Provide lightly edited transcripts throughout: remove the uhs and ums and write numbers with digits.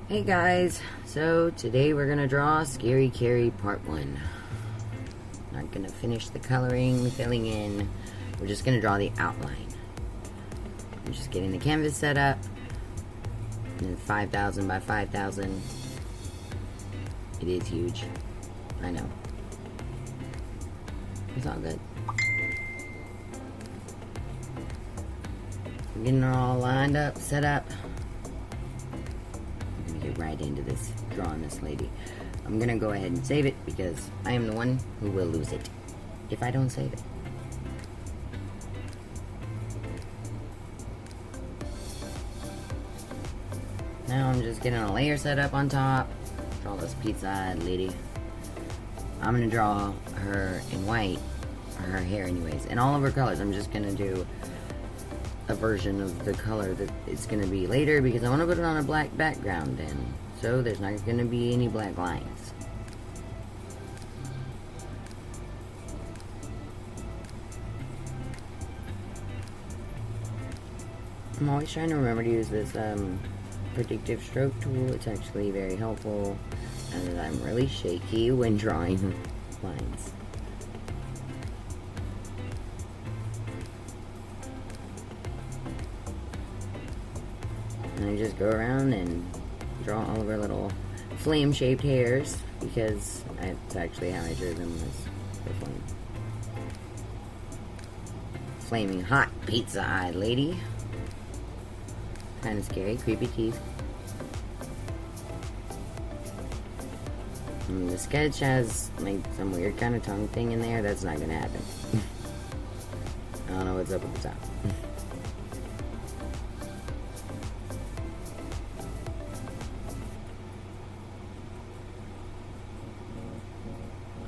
Hey guys, so today we're gonna draw Scary Carey Part 1. Not gonna finish the coloring, filling in. We're just gonna draw the outline. I'm just getting the canvas set up. And then 5,000 by 5,000. It is huge. I know. It's all good. We're getting it all lined up, set up. Get right into this, drawing this lady. I'm gonna go ahead and save it because I am the one who will lose it if I don't save it. Now I'm just getting a layer set up on top. Draw this pizza-eyed lady. I'm gonna draw her in white, or her hair anyways, and all of her colors. I'm just gonna do a version of the color that it's going to be later because I want to put it on a black background, and so there's not going to be any black lines. I'm always trying to remember to use this predictive stroke tool. It's actually very helpful, and I'm really shaky when drawing lines. And I just go around and draw all of her little flame-shaped hairs because that's actually how I drew them, was the flame. Flaming hot pizza-eyed lady. Kind of scary, creepy teeth. And the sketch has like some weird kind of tongue thing in there. That's not gonna happen. I don't know what's up at the top.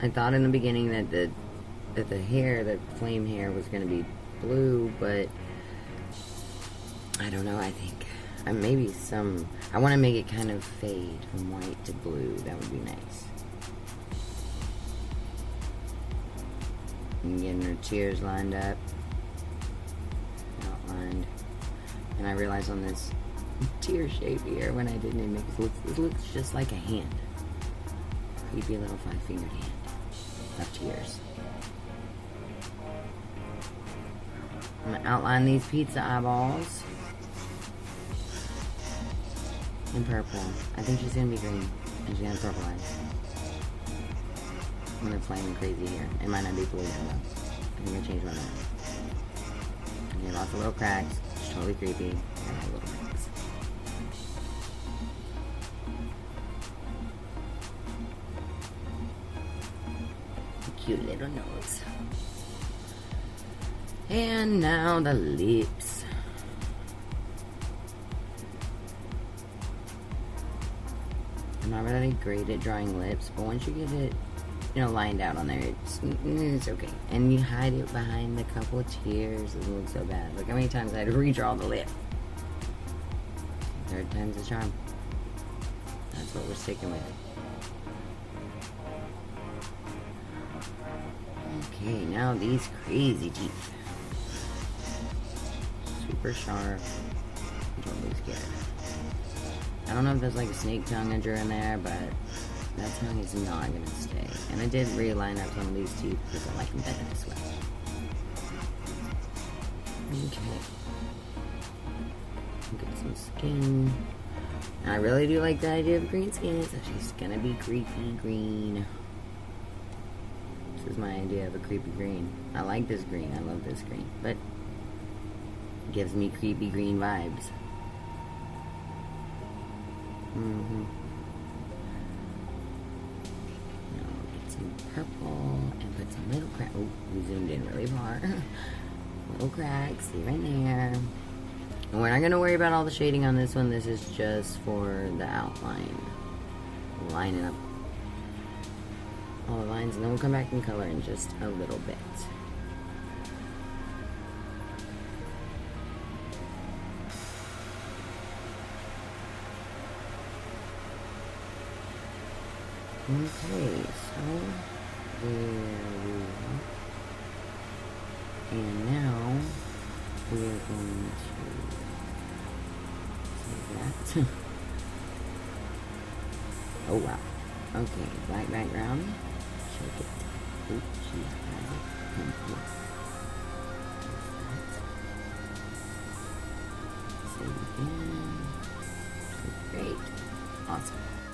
I thought in the beginning that the hair, the flame hair, was going to be blue, but I don't know. I think maybe I want to make it kind of fade from white to blue. That would be nice. And getting her tears lined up, outlined, and I realized on this tear shape here when I did name it looks just like a hand. Creepy little 5-fingered hand of tears. I'm gonna outline these pizza eyeballs in purple. I think she's gonna be green, and she's gonna have purple eyes. I'm gonna flame crazy here. It might not be blue though. I'm gonna change my mind. Okay, lots of little cracks. It's totally creepy. I have little cracks. Cute little nose. And now the lips. I'm not really great at drawing lips, but once you get it, lined out on there, it's okay. And you hide it behind a couple of tears. It doesn't look so bad. Look how many times I had to redraw the lip. Third time's a charm. That's what we're sticking with. Okay, now these crazy teeth. Super sharp. I'm totally scared. I don't know if there's like a snake tongue I drew in there, but that tongue is not gonna stay. And I did realign up some of these teeth because I like them better this way. Okay. Get some skin. And I really do like the idea of green skin, so she's gonna be creepy green. This is my idea of a creepy green. I like this green. I love this green. But it gives me creepy green vibes. Now get some purple and put some little cracks. Oh, we zoomed in really far. Little cracks. See right there. And we're not going to worry about all the shading on this one. This is just for the outline. Lining up all the lines, and then we'll come back and color in just a little bit. Okay, so there we are. And now we are going to save that. And now we're going to go ahead and put some purple. And put some little cracks. Oh, we zoomed in really far. Little cracks. See right there. And we're not going to worry about all the shading on this one. This is just for the outline. Lining up all the lines, and then we'll come back and color in just a little bit. Okay, so there we are. And now we are going to save that. Oh wow. Okay, black background. Shake it. Oop, she has it. Come here. Save again. Great. Awesome.